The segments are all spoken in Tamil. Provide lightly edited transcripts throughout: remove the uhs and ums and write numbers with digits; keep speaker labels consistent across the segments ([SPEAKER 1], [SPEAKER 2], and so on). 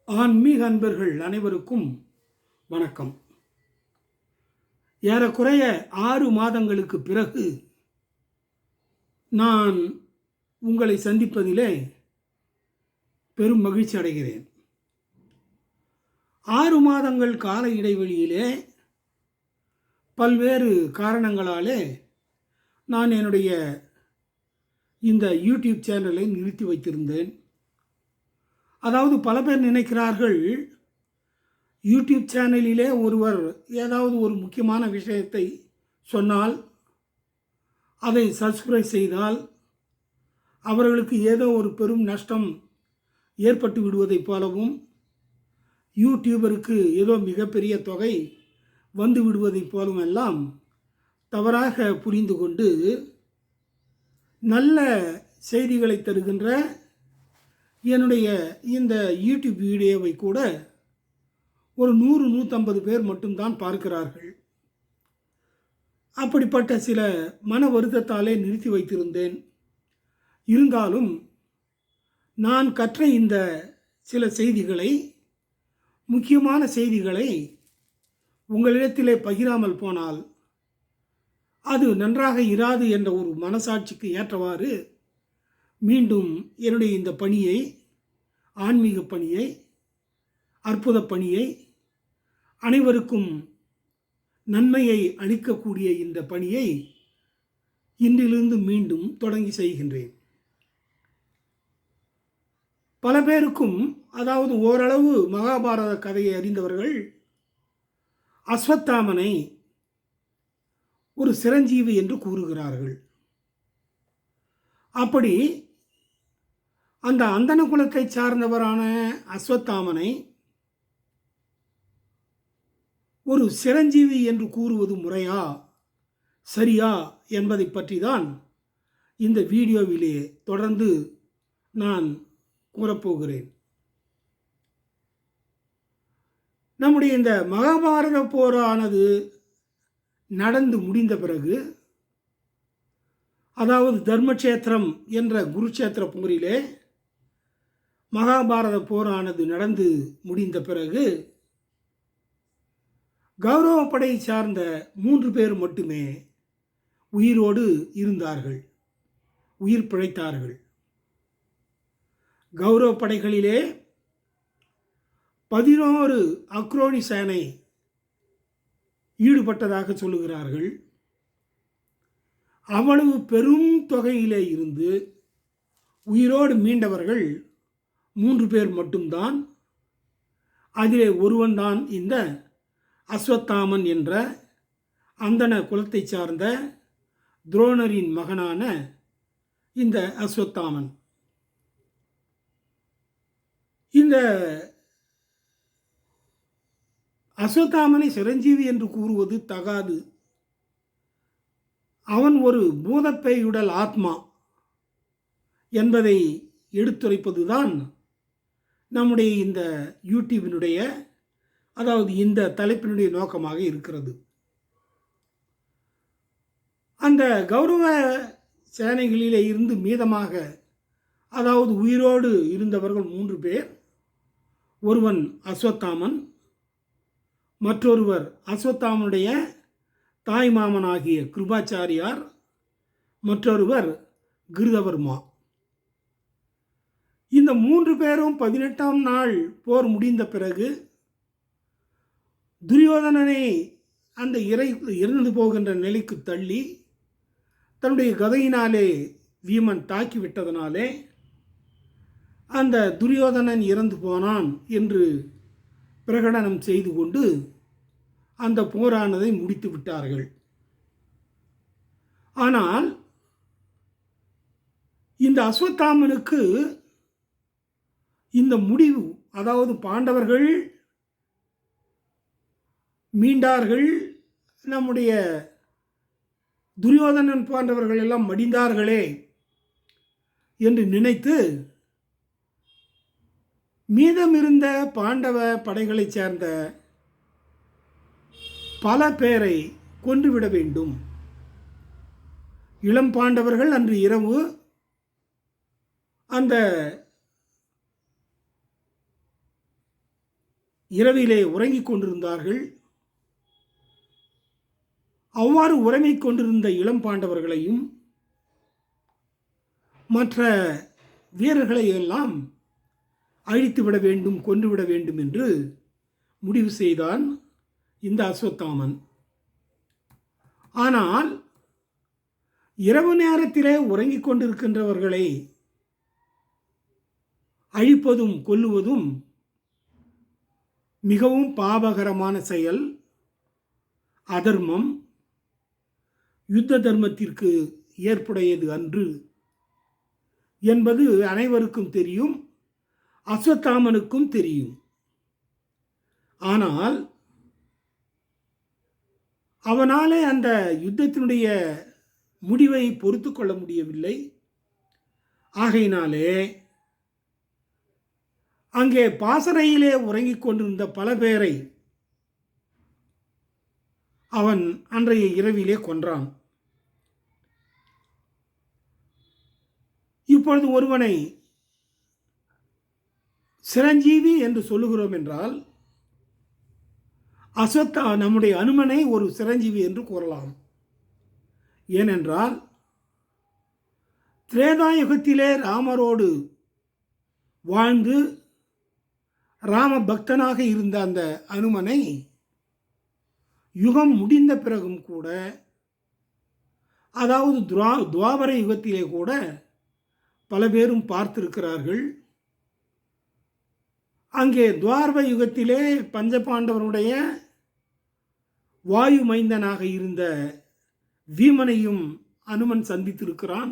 [SPEAKER 1] ஆன்மீக அன்பர்கள் அனைவருக்கும் வணக்கம். ஏறக்குறைய 6 மாதங்களுக்கு பிறகு நான் உங்களை சந்திப்பதிலே பெரும் மகிழ்ச்சி அடைகிறேன். 6 மாதங்கள் கால இடைவெளியிலே பல்வேறு காரணங்களாலே நான் என்னுடைய இந்த யூடியூப் சேனலை நிறுத்தி வைத்திருந்தேன். அதாவது பல பேர் நினைக்கிறார்கள், யூடியூப் சேனலிலே ஒருவர் ஏதாவது ஒரு முக்கியமான விஷயத்தை சொன்னால், அதை சப்ஸ்கிரைப் செய்தால் அவர்களுக்கு ஏதோ ஒரு பெரும் நஷ்டம் ஏற்பட்டு விடுவதைப் போலவும், யூடியூபருக்கு ஏதோ மிகப்பெரிய தொகை வந்து விடுவதைப் போலவும் எல்லாம் தவறாக புரிந்து கொண்டு, நல்ல செய்திகளை தருகின்ற என்னுடைய இந்த யூடியூப் வீடியோவை கூட ஒரு 100-150 பேர் மட்டும்தான் பார்க்கிறார்கள். அப்படிப்பட்ட சில மன வருத்தத்தாலே நிறுத்தி வைத்திருந்தேன். இருந்தாலும் நான் கற்ற இந்த சில செய்திகளை, முக்கியமான செய்திகளை உங்களிடத்திலே பகிராமல் போனால் அது நன்றாக இராது என்ற ஒரு மனசாட்சிக்கு ஏற்றவாறு மீண்டும் என்னுடைய இந்த பணியை, ஆன்மீக பணியை, அற்புத பணியை, அனைவருக்கும் நன்மையை அளிக்கக்கூடிய இந்த பணியை இன்றிலிருந்து மீண்டும் தொடங்கி செய்கின்றேன். பல பேருக்கும், அதாவது ஓரளவு மகாபாரத கதையை அறிந்தவர்கள் அஸ்வத்தாமனை ஒரு சிரஞ்சீவி என்று கூறுகிறார்கள். அப்படி அந்த அந்தன குலத்தை சார்ந்தவரான அஸ்வத்தாமனை ஒரு சிரஞ்சீவி என்று கூறுவது முறையா, சரியா என்பதை பற்றி தான் இந்த வீடியோவிலே தொடர்ந்து நான் கூறப்போகிறேன். நம்முடைய இந்த மகாபாரத போரானது நடந்து முடிந்த பிறகு, அதாவது தர்மக்ஷேத்திரம் என்ற குருக்ஷேத்திர போரிலே மகாபாரத போரானது நடந்து முடிந்த பிறகு, கௌரவப்படை சார்ந்த 3 பேர் மட்டுமே உயிரோடு இருந்தார்கள், உயிர் பிழைத்தார்கள். கௌரவப்படைகளிலே 11 அக்ரோனி சேனை ஈடுபட்டதாக சொல்லுகிறார்கள். அவ்வளவு பெரும் தொகையிலே இருந்து உயிரோடு மீண்டவர்கள் 3 பேர் மட்டும்தான். அதிலே ஒருவன்தான் இந்த அஸ்வத்தாமன் என்ற அந்தன குலத்தை சார்ந்த துரோணரின் மகனான இந்த அஸ்வத்தாமன். இந்த அஸ்வத்தாமனை சிரஞ்சீவி என்று கூறுவது தகாது. அவன் ஒரு பூதப்பேயுடல் ஆத்மா என்பதை எடுத்துரைப்பதுதான் நம்முடைய இந்த யூடியூபினுடைய, அதாவது இந்த தலைப்பினுடைய நோக்கமாக இருக்கிறது. அந்த கௌரவ சேனைகளிலே இருந்து மீதமாக, அதாவது உயிரோடு இருந்தவர்கள் 3 பேர். ஒருவன் அஸ்வத்தாமன், மற்றொருவர் அஸ்வத்தாமனுடைய தாய் மாமனாகிய கிருபாச்சாரியார், மற்றொருவர் கிருதவர்மா. இந்த 3 பேரும் 18ஆம் நாள் போர் முடிந்த பிறகு துரியோதனனை அந்த இறந்து போகின்ற நிலைக்கு தள்ளி தன்னுடைய கதையினாலே வீமன் தாக்கிவிட்டதனாலே அந்த துரியோதனன் இறந்து போனான் என்று பிரகடனம் செய்து கொண்டு அந்த போரானதை முடித்து விட்டார்கள். ஆனால் இந்த அஸ்வத்தாமனுக்கு இந்த முடிவு, அதாவது பாண்டவர்கள் மீண்டார்கள், நம்முடைய துரியோதனன் போன்றவர்கள் எல்லாம் மடிந்தார்களே என்று நினைத்து மீதமிருந்த பாண்டவ படைகளைச் சேர்ந்த பல பேரை கொன்றுவிட வேண்டும். இளம் பாண்டவர்கள் அன்று இரவு அந்த இரவிலே உறங்கிக் கொண்டிருந்தார்கள். அவ்வாறு உறங்கிக் கொண்டிருந்த இளம் பாண்டவர்களையும் மற்ற வீரர்களை எல்லாம் அழித்துவிட வேண்டும், கொன்றுவிட வேண்டும் என்று முடிவு செய்தான் இந்த அஸ்வத்தாமன். ஆனால் இரவு நேரத்திலே உறங்கிக் கொண்டிருக்கின்றவர்களை அழிப்பதும் கொல்லுவதும் மிகவும் பாபகரமான செயல், அதர்மம், யுத்த தர்மத்திற்கு ஏற்புடையது அன்று என்பது அனைவருக்கும் தெரியும், அஸ்வத்தாமனுக்கும் தெரியும். ஆனால் அவனாலே அந்த யுத்தத்தினுடைய முடிவை பொறுத்து கொள்ள முடியவில்லை. ஆகையினாலே அங்கே பாசறையிலே உறங்கிக் கொண்டிருந்த பல பேரை அவன் அன்றைய இரவிலே கொன்றான். இப்பொழுது ஒருவனை சிரஞ்சீவி என்று சொல்லுகிறோம் என்றால் நம்முடைய அனுமனை ஒரு சிரஞ்சீவி என்று கூறலாம். ஏனென்றால் திரேதாயுகத்திலே ராமரோடு வாழ்ந்து ராம பக்தனாக இருந்த அந்த அனுமனை யுகம் முடிந்த பிறகும் கூட, அதாவது துவாபர யுகத்திலே கூட பல பேரும் பார்த்திருக்கிறார்கள். அங்கே துவாபர யுகத்திலே பஞ்சபாண்டவருடைய வாயு மைந்தனாக இருந்த வீமனையும் அனுமன் சந்தித்திருக்கிறான்.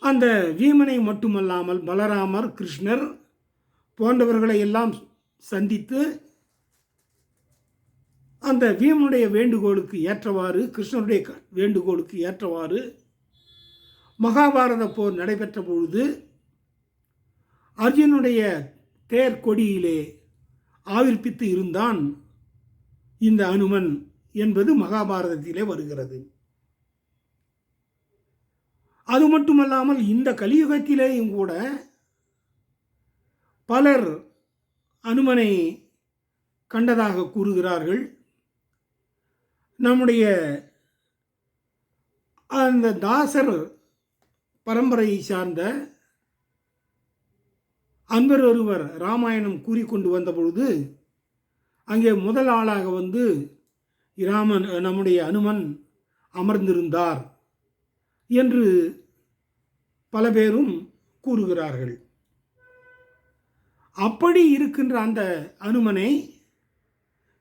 [SPEAKER 1] அந்த வீமனை மட்டுமல்லாமல் பலராமர், கிருஷ்ணர் போன்றவர்களை எல்லாம் சந்தித்து அந்த வீமனுடைய வேண்டுகோளுக்கு ஏற்றவாறு, கிருஷ்ணருடைய வேண்டுகோளுக்கு ஏற்றவாறு மகாபாரத போர் நடைபெற்ற பொழுது அர்ஜுனுடைய தேர் கொடியிலே ஆவிர்ப்பித்து இருந்தான் இந்த அனுமன் என்பது மகாபாரதத்திலே வருகிறது. அது மட்டுமல்லாமல் இந்த கலியுகத்திலேயும் கூட பலர் அனுமனை கண்டதாக கூறுகிறார்கள். நம்முடைய அந்த தாசர் பரம்பரையை சார்ந்த அன்பர் ஒருவர் ராமாயணம் கூறிக்கொண்டு வந்த பொழுது அங்கே முதல் ஆளாக வந்து நம்முடைய அனுமன் அமர்ந்திருந்தார் என்று பல பேரும் கூறுகிறார்கள். அப்படி இருக்கின்ற அந்த அனுமனை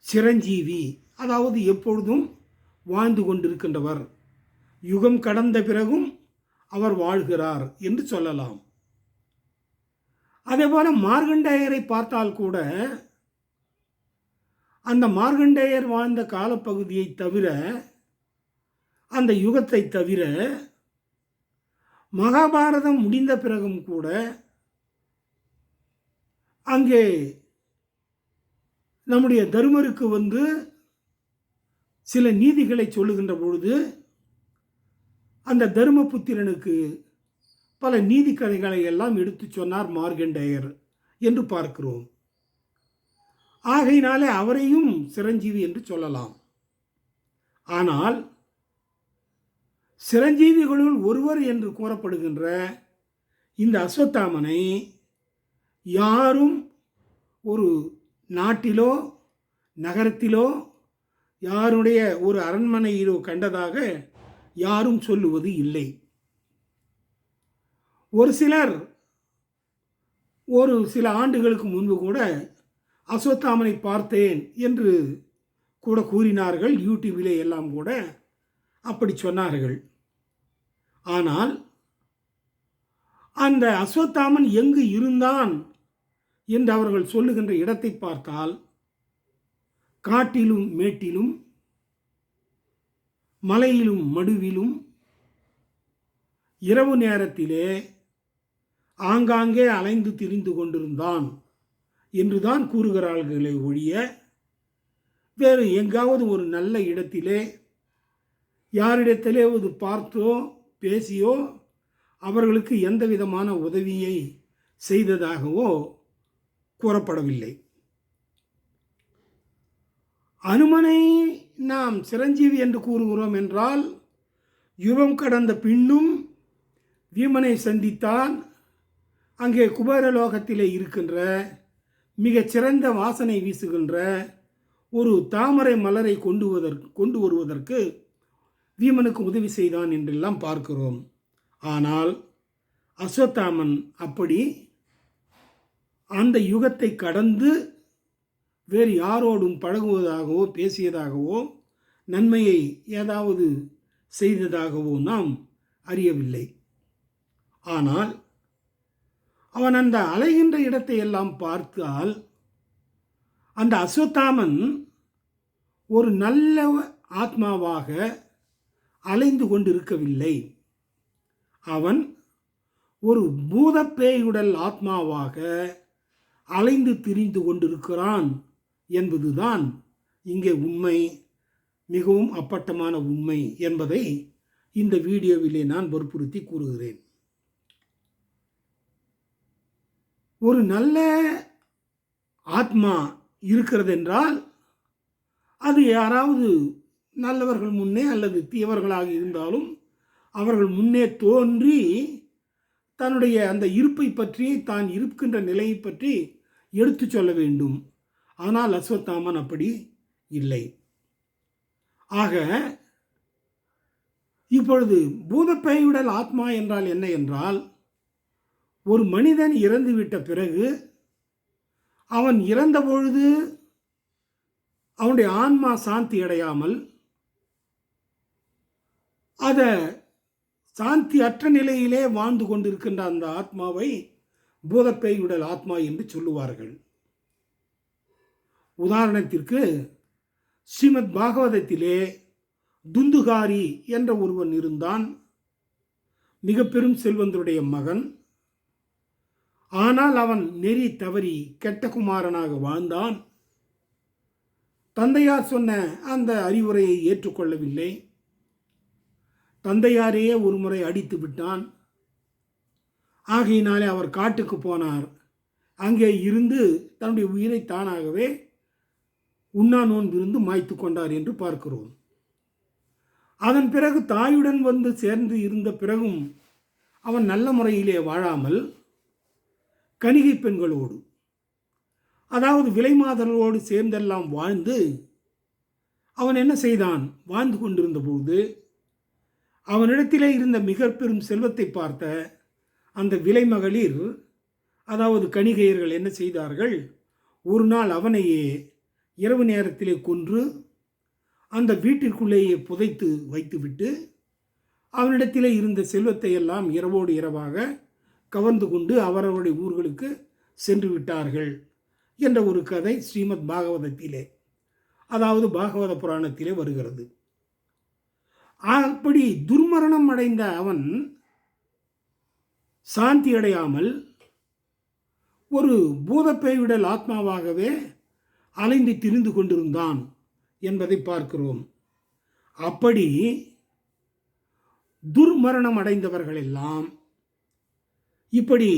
[SPEAKER 1] சிரஞ்சீவி, அதாவது எப்பொழுதும் வாழ்ந்து கொண்டிருக்கின்றவர், யுகம் கடந்த பிறகும் அவர் வாழ்கிறார் என்று சொல்லலாம். அதேபோல மார்கண்டேயரை பார்த்தால் கூட அந்த மார்கண்டேயர் வாழ்ந்த காலப்பகுதியை தவிர, அந்த யுகத்தை தவிர, மகாபாரதம் முடிந்த பிறகும் கூட அங்கே நம்முடைய தருமருக்கு வந்து சில நீதிகளை சொல்லுகின்ற பொழுது அந்த தருமபுத்திரனுக்கு பல நீதி கதைகளை எல்லாம் எடுத்து சொன்னார் மார்கண்டேயர் என்று பார்க்கிறோம். ஆகையினாலே அவரையும் சிரஞ்சீவி என்று சொல்லலாம். ஆனால் சிரஞ்சீவிகளுள் ஒருவர் என்று கூறப்படுகின்ற இந்த அஸ்வத்தாமனை யாரும் ஒரு நாட்டிலோ நகரத்திலோ யாருடைய ஒரு அரண்மனையிலோ கண்டதாக யாரும் சொல்லுவது இல்லை. ஒரு சிலர் ஒரு சில ஆண்டுகளுக்கு முன்பு கூட அஸ்வத்தாமனை பார்த்தேன் என்று கூட கூறினார்கள். யூடியூபிலே எல்லாம் கூட அப்படி சொன்னார்கள். ஆனால் அந்த அஸ்வத்தாமன் எங்கு இருந்தான் என்று அவர்கள் சொல்லுகின்ற இடத்தை பார்த்தால் காட்டிலும் மேட்டிலும் மலையிலும் மடுவிலும் இரவு நேரத்திலே ஆங்காங்கே அலைந்து திரிந்து கொண்டிருந்தான் என்றுதான் கூறுகிறார்களே ஒழிய வேறு எங்காவது ஒரு நல்ல இடத்திலே யாரிடத்திலே ஒரு பார்த்தோ பேசியோ அவர்களுக்கு எந்த விதமான உதவியை செய்ததாகவோ கூறப்படவில்லை. அனுமனை நாம் சிரஞ்சீவி என்று கூறுகிறோம் என்றால், யுகம் கடந்த பின்னும் வீமனை சந்தித்தான். அங்கே குபேரலோகத்திலே இருக்கின்ற மிகச்சிறந்த வாசனை வீசுகின்ற ஒரு தாமரை மலரை கொண்டு வருவதற்கு வீமனுக்கு உதவி செய்தான் என்றெல்லாம் பார்க்கிறோம். ஆனால் அஸ்வத்தாமன் அப்படி அந்த யுகத்தை கடந்து வேறு யாரோடும் பழகுவதாகவோ பேசியதாகவோ நன்மையை ஏதாவது செய்ததாகவோ நாம் அறியவில்லை. ஆனால் அவன் அந்த அலைகின்ற இடத்தை எல்லாம் பார்த்தால் அந்த அஸ்வத்தாமன் ஒரு நல்ல ஆத்மாவாக அலைந்து கொண்டிருக்கவில்லை. அவன் ஒரு பூதப்பேயுடல் ஆத்மாவாக அலைந்து திரிந்து கொண்டிருக்கிறான் என்பதுதான் இங்கே உண்மை, மிகவும் அப்பட்டமான உண்மை என்பதை இந்த வீடியோவிலே நான் வற்புறுத்தி கூறுகிறேன். ஒரு நல்ல ஆத்மா இருக்கிறது என்றால் அது யாராவது நல்லவர்கள் முன்னே அல்லது தீயவர்களாக இருந்தாலும் அவர்கள் முன்னே தோன்றி தன்னுடைய அந்த இருப்பை பற்றி, தான் இருக்கின்ற நிலையை பற்றி எடுத்து சொல்ல வேண்டும். ஆனால் அஸ்வத்தாமன் அப்படி இல்லை. ஆக இப்பொழுது பூதப்பேயுடல் ஆத்மா என்றால் என்ன என்றால், ஒரு மனிதன் இறந்துவிட்ட பிறகு அவன் இறந்த பொழுது அவனுடைய ஆன்மா சாந்தி அடையாமல் அதை சாந்தி அற்ற நிலையிலே வாழ்ந்து கொண்டிருக்கின்ற அந்த ஆத்மாவை பூதப்பேயுடல் ஆத்மா என்று சொல்லுவார்கள். உதாரணத்திற்கு ஸ்ரீமத் பாகவதத்திலே துந்துகாரி என்ற ஒருவன் இருந்தான். மிக பெரும் செல்வந்தருடைய மகன். ஆனால் அவன் நெறி தவறி கெட்ட குமாரனாக வாழ்ந்தான். தந்தையார் சொன்ன அந்த அறிவுரையை ஏற்றுக்கொள்ளவில்லை. தந்தையாரையே ஒரு முறை அடித்து விட்டான். ஆகையினாலே அவர் காட்டுக்கு போனார். அங்கே இருந்து தன்னுடைய உயிரை தானாகவே உண்ணா நோன்பிருந்து மாய்த்து கொண்டார் என்று பார்க்கிறோம். அதன் பிறகு தாயுடன் வந்து சேர்ந்து இருந்த பிறகும் அவன் நல்ல முறையிலே வாழாமல் கணிகை பெண்களோடு, அதாவது விலைமாதர்களோடு சேர்ந்தெல்லாம் வாழ்ந்து அவன் என்ன செய்தான்? வாழ்ந்து கொண்டிருந்த பொழுது அவனிடத்திலே இருந்த மிக பெரும் செல்வத்தை பார்த்த அந்த விலைமகளிர், அதாவது கணிகையர்கள் என்ன செய்தார்கள்? ஒரு நாள் அவனையே இரவு நேரத்திலே கொன்று அந்த வீட்டிற்குள்ளேயே புதைத்து வைத்துவிட்டு அவனிடத்திலே இருந்த செல்வத்தை எல்லாம் இரவோடு இரவாக கவர்ந்து கொண்டு அவரவருடைய ஊர்களுக்கு சென்று விட்டார்கள் என்ற ஒரு கதை ஸ்ரீமத் பாகவதத்திலே, அதாவது பாகவத புராணத்திலே வருகிறது. அப்படி துர்மரணம் அடைந்த அவன் சாந்தி அடையாமல் ஒரு பூதப்பேயுடல் ஆத்மாவாகவே அலைந்து திரிந்து கொண்டிருந்தான் என்பதை பார்க்கிறோம். அப்படி துர்மரணம் அடைந்தவர்கள் எல்லாம் இப்படி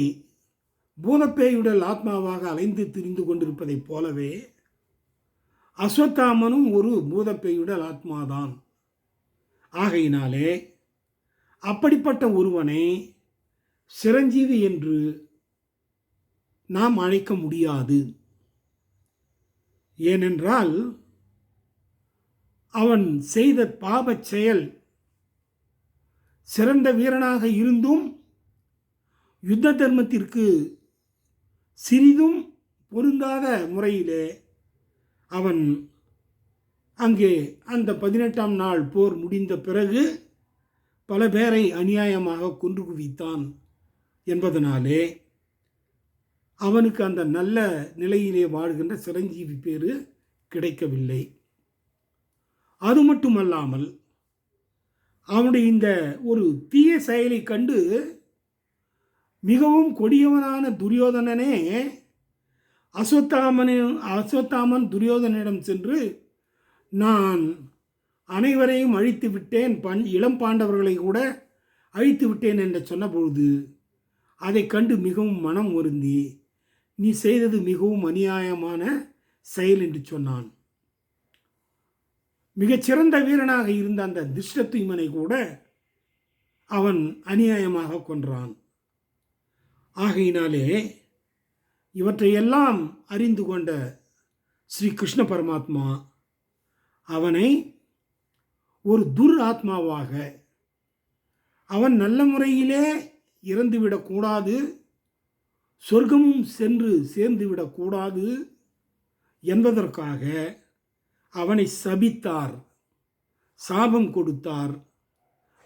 [SPEAKER 1] பூதப்பேயுடல் ஆத்மாவாக அலைந்து திரிந்து கொண்டிருப்பதைப் போலவே அஸ்வத்தாமனும் ஒரு பூதப்பேயுடல் ஆத்மாதான். ஆகையினாலே அப்படிப்பட்ட ஒருவனை சிரஞ்சீவி என்று நாம் அழைக்க முடியாது. ஏனென்றால் அவன் செய்த பாபச் செயல், சிறந்த வீரனாக இருந்தும் யுத்த தர்மத்திற்கு சிறிதும் பொருந்தாத முறையிலே அவன் அங்கே அந்த 18ஆம் நாள் போர் முடிந்த பிறகு பல பேரை அநியாயமாக கொன்று குவித்தான் என்பதனாலே அவனுக்கு அந்த நல்ல நிலையிலே வாழ்கின்ற சிரஞ்சீவி பேரு கிடைக்கவில்லை. அது மட்டுமல்லாமல் அவனுடைய இந்த ஒரு தீய செயலை கண்டு மிகவும் கொடியவனான துரியோதனனே அஸ்வத்தாமன் துரியோதனிடம் சென்று, நான் அனைவரையும் அழித்து விட்டேன், இளம் பாண்டவர்களை கூட அழித்து விட்டேன் என்று சொன்னபொழுது அதை கண்டு மிகவும் மனம் வருந்தி நீ செய்தது மிகவும் அநியாயமான செயல் என்று சொன்னான். மிகச்சிறந்த வீரனாக இருந்த அந்த திருஷ்டத்யும்னனை கூட அவன் அநியாயமாக கொன்றான். ஆகையினாலே இவற்றையெல்லாம் அறிந்து கொண்ட ஸ்ரீ கிருஷ்ண பரமாத்மா அவனை ஒரு துர் ஆத்மாவாக, அவன் நல்ல முறையிலே இறந்துவிடக்கூடாது, சொர்க்கமும் சென்று சேர்ந்துவிடக்கூடாது என்பதற்காக அவனை சபித்தார், சாபம் கொடுத்தார்.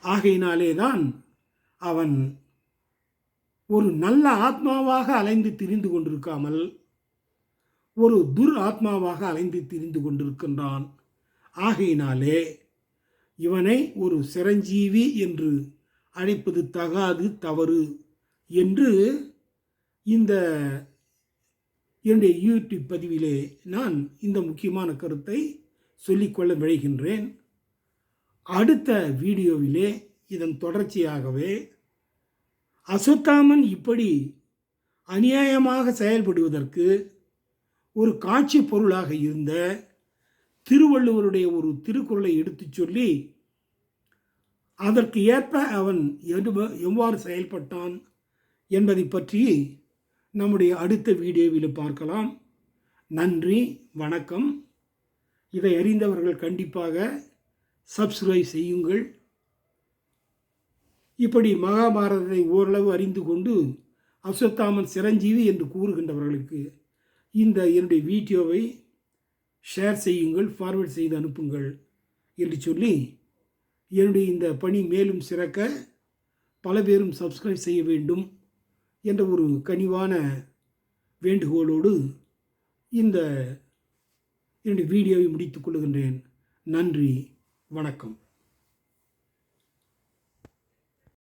[SPEAKER 1] ஆகையினாலே தான் அவன் ஒரு நல்ல ஆத்மாவாக அலைந்து திரிந்து கொண்டிருக்காமல் ஒரு துர் ஆத்மாவாக அலைந்து திரிந்து கொண்டிருக்கின்றான். ஆகையினாலே இவனை ஒரு சிரஞ்சீவி என்று அழைப்பது தகாது, தவறு என்று இந்த என்னுடைய யூடியூப் பதிவிலே நான் இந்த முக்கியமான கருத்தை சொல்லிக்கொள்ள விழைகின்றேன். அடுத்த வீடியோவிலே இதன் தொடர்ச்சியாகவே அஸ்வத்தாமன் இப்படி அநியாயமாக செயல்படுவதற்கு ஒரு காட்சி பொருளாக இருந்த திருவள்ளுவருடைய ஒரு திருக்குறளை எடுத்துச் சொல்லி அதற்கு ஏற்ப அவன் எவ்வாறு செயல்பட்டான் என்பதை பற்றி நம்முடைய அடுத்த வீடியோவில் பார்க்கலாம். நன்றி, வணக்கம். இதை அறிந்தவர்கள் கண்டிப்பாக சப்ஸ்கிரைப் செய்யுங்கள். இப்படி மகாபாரதத்தை ஓரளவு அறிந்து கொண்டு அஸ்வத்தாமன் சிரஞ்சீவி என்று கூறுகின்றவர்களுக்கு இந்த என்னுடைய வீடியோவை ஷேர் செய்யுங்கள், ஃபார்வர்ட் செய்து அனுப்புங்கள் என்று சொல்லி என்னுடைய இந்த பணி மேலும் சிறக்க பல பேரும் சப்ஸ்கிரைப் செய்ய வேண்டும் என்ற ஒரு கனிவான வேண்டுகோளோடு இந்த என்னுடைய வீடியோவை முடித்துக் கொள்கின்றேன். நன்றி, வணக்கம்.